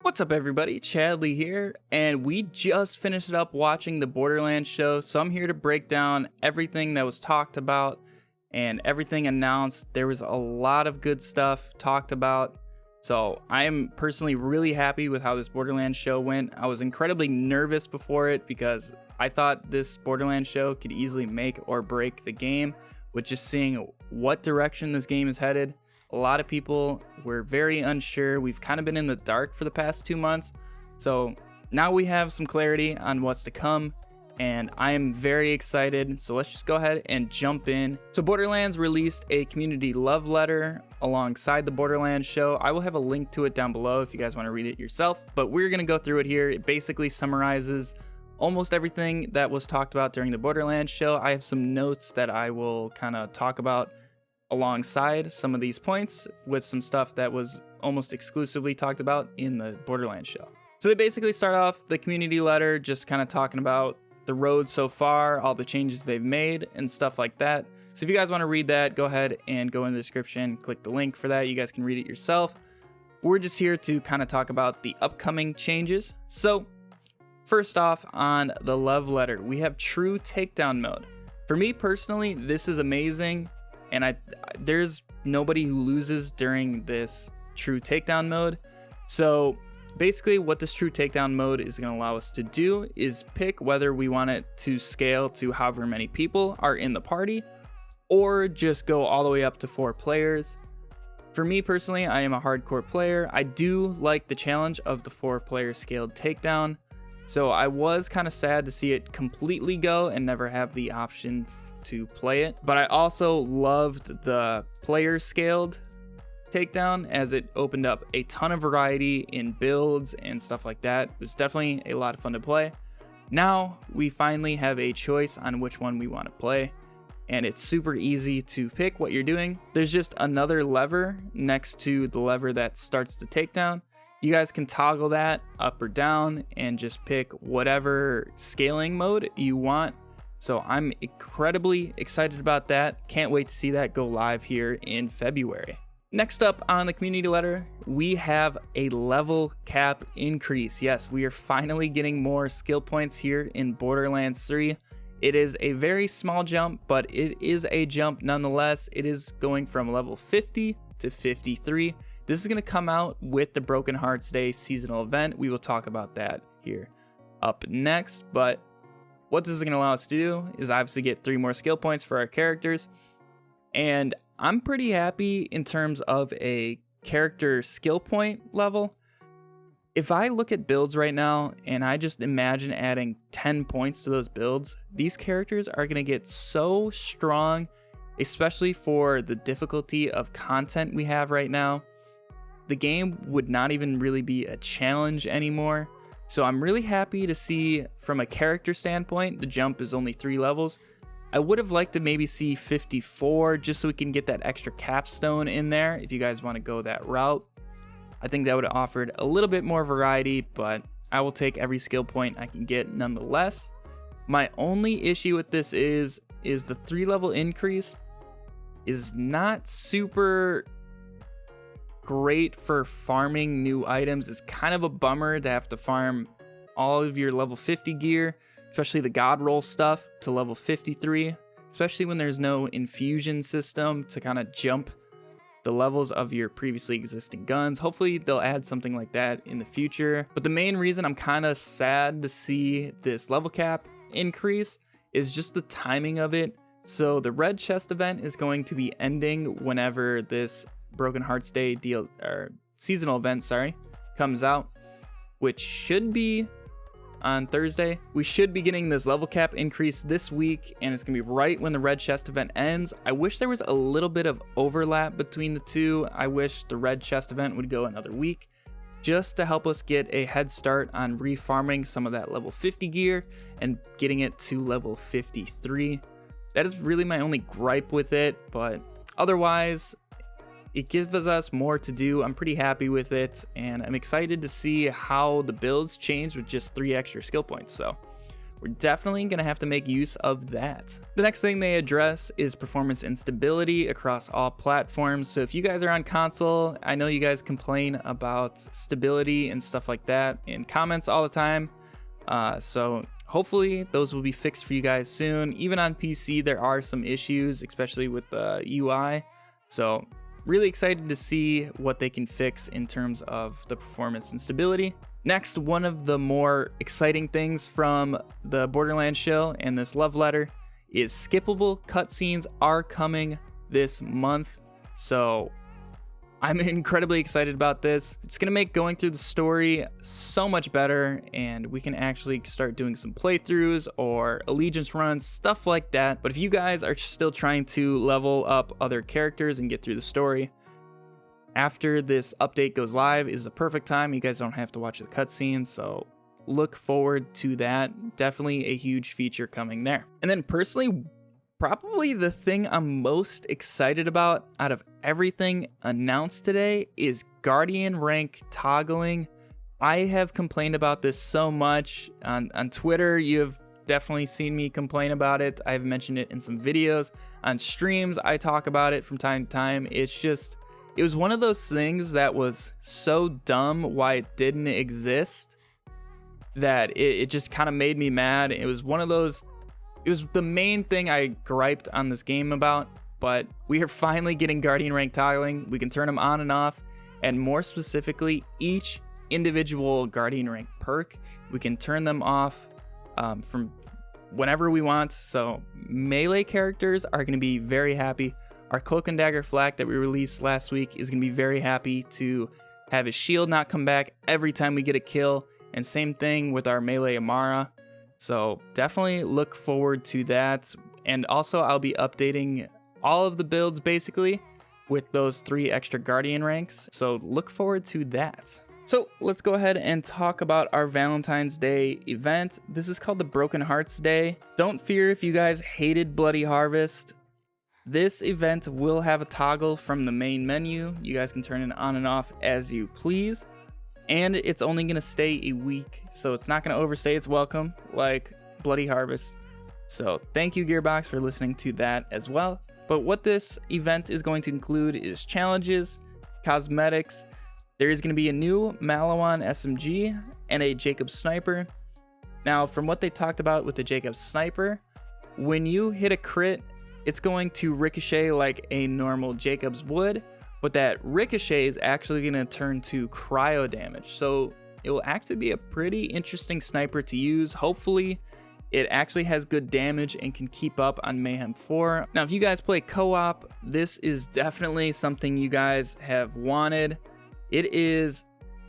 What's up everybody, Chadley here, and we just finished up watching the Borderlands show, so I'm here to break down everything that was talked about and everything announced. There was a lot of good stuff talked about, so I am personally really happy with how this Borderlands show went. I was incredibly nervous before it because I thought this Borderlands show could easily make or break the game with just seeing what direction this game is headed. A lot of people were very unsure. We've kind of been in the dark for the past 2 months. So now we have some clarity on what's to come, and I am very excited. So let's just go ahead and jump in. So Borderlands released a community love letter alongside the Borderlands show. I will have a link to it down below if you guys want to read it yourself, but we're going to go through it here. It basically summarizes almost everything that was talked about during the Borderlands show. I have some notes that I will kind of talk about alongside some of these points with some stuff that was almost exclusively talked about in the Borderlands show. So they basically start off the community letter just kind of talking about the road so far, all the changes they've made and stuff like that. So if you guys want to read that, go ahead and go in the description, click the link for that. You guys can read it yourself. We're just here to kind of talk about the upcoming changes. So first off, on the love letter, we have true takedown mode. For me personally, this is amazing. And there's nobody who loses during this true takedown mode. So basically what this true takedown mode is going to allow us to do is pick whether we want it to scale to however many people are in the party or just go all the way up to 4 players. For me personally, I am a hardcore player. I do like the challenge of the 4-player scaled takedown. So I was kind of sad to see it completely go and never have the option to play it, but I also loved the player scaled takedown as it opened up a ton of variety in builds and stuff like that. It was definitely a lot of fun to play. Now we finally have a choice on which one we want to play, and it's super easy to pick what you're doing. There's just another lever next to the lever that starts the takedown. You guys can toggle that up or down and just pick whatever scaling mode you want. So I'm incredibly excited about that. Can't wait to see that go live here in February. Next up on the community letter, we have a level cap increase. Yes, we are finally getting more skill points here in Borderlands 3. It is a very small jump, but it is a jump nonetheless. It is going from level 50 to 53. This is going to come out with the Broken Hearts Day seasonal event. We will talk about that here up next, but what this is going to allow us to do is obviously get 3 more skill points for our characters. And I'm pretty happy in terms of a character skill point level. If I look at builds right now and I just imagine adding 10 points to those builds, these characters are going to get so strong, especially for the difficulty of content we have right now. The game would not even really be a challenge anymore. So I'm really happy to see from a character standpoint, the jump is only 3 levels. I would have liked to maybe see 54 just so we can get that extra capstone in there if you guys want to go that route. I think that would have offered a little bit more variety, but I will take every skill point I can get nonetheless. My only issue with this is the 3-level increase is not super great for farming new items. It's kind of a bummer to have to farm all of your level 50 gear, especially the god roll stuff, to level 53, especially when there's no infusion system to kind of jump the levels of your previously existing guns. Hopefully they'll add something like that in the future. But the main reason I'm kind of sad to see this level cap increase is just the timing of it. So the red chest event is going to be ending whenever this Broken Hearts Day deal or seasonal event, comes out, which should be on Thursday. We should be getting this level cap increase this week, and it's gonna be right when the red chest event ends. I wish there was a little bit of overlap between the two. I wish the red chest event would go another week just to help us get a head start on refarming some of that level 50 gear and getting it to level 53. That is really my only gripe with it, but otherwise it gives us more to do. I'm pretty happy with it, and I'm excited to see how the builds change with just 3 extra skill points. So we're definitely going to have to make use of that. The next thing they address is performance and stability across all platforms. So if you guys are on console, I know you guys complain about stability and stuff like that in comments all the time. So hopefully those will be fixed for you guys soon. Even on PC, there are some issues, especially with the UI. So really excited to see what they can fix in terms of the performance and stability. Next, one of the more exciting things from the Borderlands show and this love letter is skippable cutscenes are coming this month. So I'm incredibly excited about this. It's going to make going through the story so much better, and we can actually start doing some playthroughs or allegiance runs, stuff like that. But if you guys are still trying to level up other characters and get through the story, after this update goes live is the perfect time. You guys don't have to watch the cutscenes, so look forward to that. Definitely a huge feature coming there. And then personally, probably the thing I'm most excited about out of everything announced today is Guardian rank toggling. I have complained about this so much on Twitter. You have definitely seen me complain about it. I've mentioned it in some videos. On streams, I talk about it from time to time. It was one of those things that was so dumb why it didn't exist that it just kind of made me mad. It was one of those, it was the main thing I griped on this game about, but we are finally getting Guardian rank toggling. We can turn them on and off, and more specifically, each individual Guardian rank perk, we can turn them off from whenever we want. So melee characters are going to be very happy. Our Cloak and Dagger Flak that we released last week is going to be very happy to have his shield not come back every time we get a kill, and same thing with our melee Amara. So definitely look forward to that. And also I'll be updating all of the builds basically with those 3 extra Guardian ranks. So look forward to that. So let's go ahead and talk about our Valentine's Day event. This is called the Broken Hearts Day. Don't fear if you guys hated Bloody Harvest. This event will have a toggle from the main menu. You guys can turn it on and off as you please. And it's only going to stay a week, so it's not going to overstay its welcome like Bloody Harvest. So thank you, Gearbox, for listening to that as well. But what this event is going to include is challenges, cosmetics. There is going to be a new Malawan SMG and a Jacob Sniper. Now, from what they talked about with the Jacob Sniper, when you hit a crit, it's going to ricochet like a normal Jacobs would, but that ricochet is actually going to turn to cryo damage. So it will actually be a pretty interesting sniper to use. Hopefully it actually has good damage and can keep up on Mayhem 4. Now, if you guys play co-op, this is definitely something you guys have wanted. It is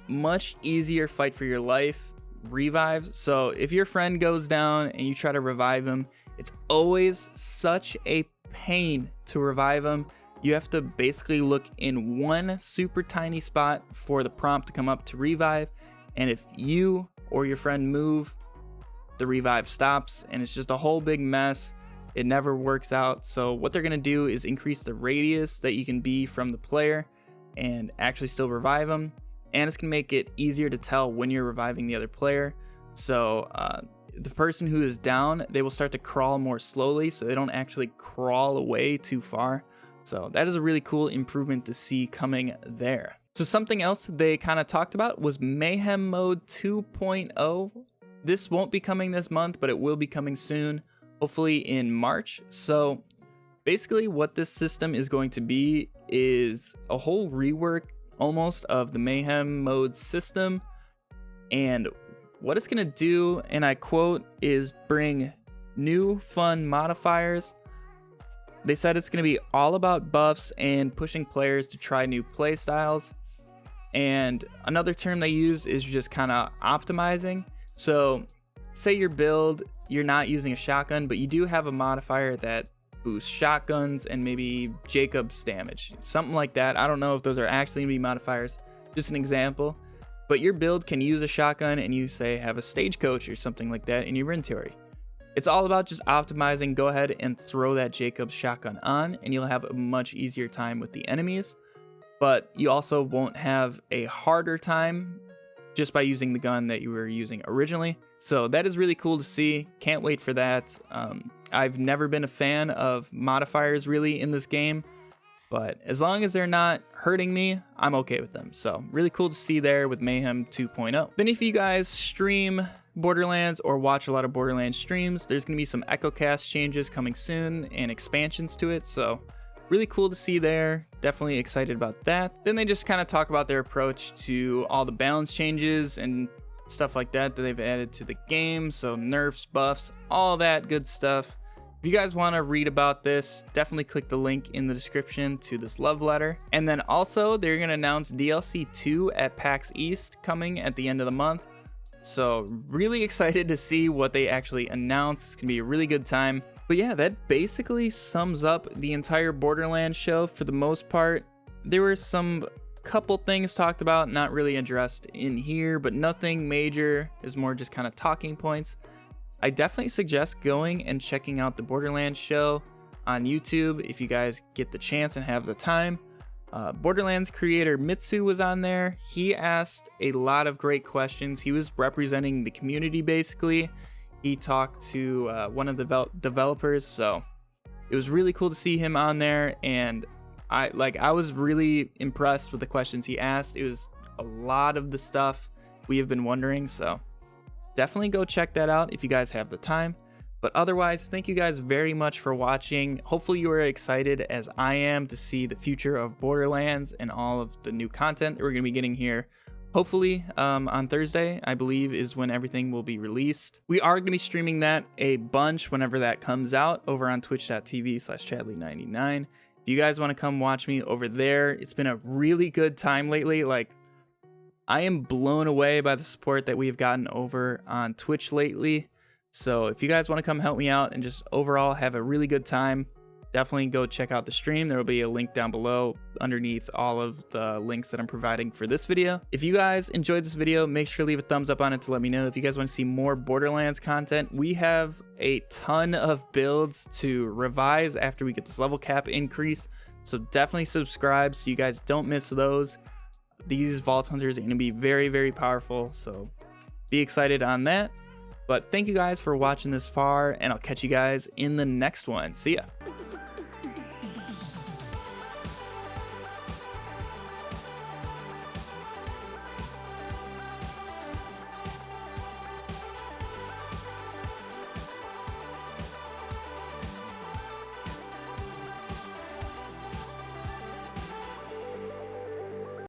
much easier fight for your life revives. So if your friend goes down and you try to revive him, it's always such a pain to revive him. You have to basically look in one super tiny spot for the prompt to come up to revive. And if you or your friend move, the revive stops, and it's just a whole big mess. It never works out. So what they're going to do is increase the radius that you can be from the player and actually still revive them. And it's going to make it easier to tell when you're reviving the other player. So the person who is down, they will start to crawl more slowly, so they don't actually crawl away too far. So that is a really cool improvement to see coming there. So something else they kind of talked about was Mayhem Mode 2.0. This won't be coming this month, but it will be coming soon, hopefully in March. So basically what this system is going to be is a whole rework almost of the Mayhem Mode system. And what it's going to do, and I quote, is bring new fun modifiers. They said it's going to be all about buffs and pushing players to try new play styles. And another term they use is just kind of optimizing. So say your build, you're not using a shotgun, but you do have a modifier that boosts shotguns and maybe Jacob's damage, something like that. I don't know if those are actually going to be modifiers, just an example. But your build can use a shotgun and you say have a stagecoach or something like that in your inventory. It's all about just optimizing. Go ahead and throw that Jacob's shotgun on and you'll have a much easier time with the enemies. But you also won't have a harder time just by using the gun that you were using originally. So that is really cool to see. Can't wait for that. I've never been a fan of modifiers really in this game, but as long as they're not hurting me, I'm okay with them. So really cool to see there with Mayhem 2.0. Then if you guys stream Borderlands or watch a lot of Borderlands streams, there's going to be some echo cast changes coming soon and expansions to it. So really cool to see there. Definitely excited about that. Then they just kind of talk about their approach to all the balance changes and stuff like that they've added to the game. So nerfs, buffs, all that good stuff. If you guys want to read about this, definitely click the link in the description to this love letter. And then also they're going to announce DLC 2 at PAX East coming at the end of the month. So really excited to see what they actually announce. It's gonna be a really good time. But yeah, that basically sums up the entire Borderlands show for the most part. There were some couple things talked about, not really addressed in here, but nothing major. Is more just kind of talking points. I definitely suggest going and checking out the Borderlands show on YouTube if you guys get the chance and have the time. Borderlands creator Mitsu was on there. He asked a lot of great questions. He was representing the community basically. He talked to one of the developers, so it was really cool to see him on there, and I was really impressed with the questions he asked. It was a lot of the stuff we have been wondering, so definitely go check that out if you guys have the time. But otherwise, thank you guys very much for watching. Hopefully you are excited as I am to see the future of Borderlands and all of the new content that we're going to be getting here. Hopefully on Thursday, I believe, is when everything will be released. We are going to be streaming that a bunch whenever that comes out over on twitch.tv/Chadley99. If you guys want to come watch me over there, it's been a really good time lately. Like, I am blown away by the support that we've gotten over on Twitch lately. So if you guys want to come help me out and just overall have a really good time, definitely go check out the stream. There will be a link down below underneath all of the links that I'm providing for this video. If you guys enjoyed this video, make sure to leave a thumbs up on it to let me know. If you guys want to see more Borderlands content, we have a ton of builds to revise after we get this level cap increase. So definitely subscribe so you guys don't miss those. These Vault Hunters are going to be very, very powerful. So be excited on that. But thank you guys for watching this far, and I'll catch you guys in the next one. See ya.